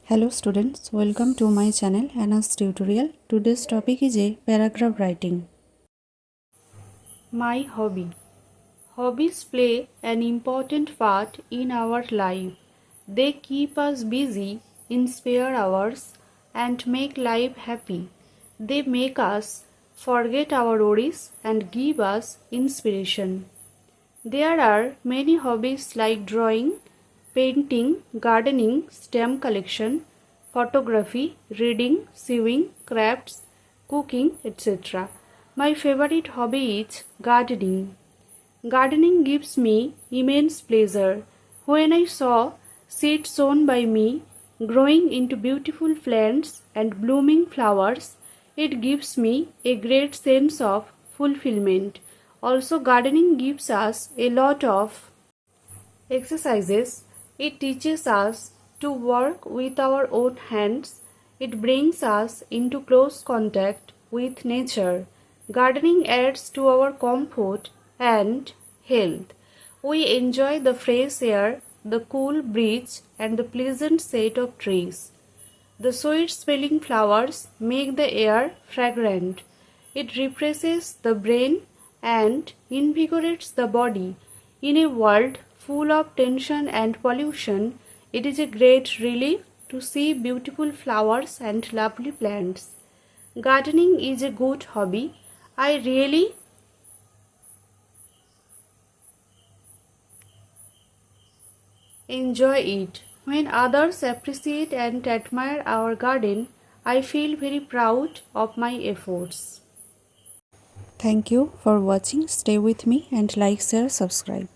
Hello students, welcome to my channel Anna's tutorial. Today's topic is a paragraph writing. My hobby. Hobbies play an important part in our life. They keep us busy in spare hours and make life happy. They make us forget our worries and give us inspiration. There are many hobbies like drawing, painting, gardening, stamp collection, photography, reading, sewing, crafts, cooking, etc. My favorite hobby is gardening. Gardening gives me immense pleasure. When I saw seeds sown by me growing into beautiful plants and blooming flowers, it gives me a great sense of fulfillment. Also, gardening gives us a lot of exercises. It teaches us to work with our own hands. It brings us into close contact with nature. Gardening adds to our comfort and health. We enjoy the fresh air, the cool breeze, and the pleasant sight of trees. The sweet smelling flowers make the air fragrant. It refreshes the brain and invigorates the body. In a world full of tension and pollution, it is a great relief to see beautiful flowers and lovely plants. Gardening is a good hobby. I really enjoy it. When others appreciate and admire our garden, I feel very proud of my efforts. Thank you for watching. Stay with me and like, share, subscribe.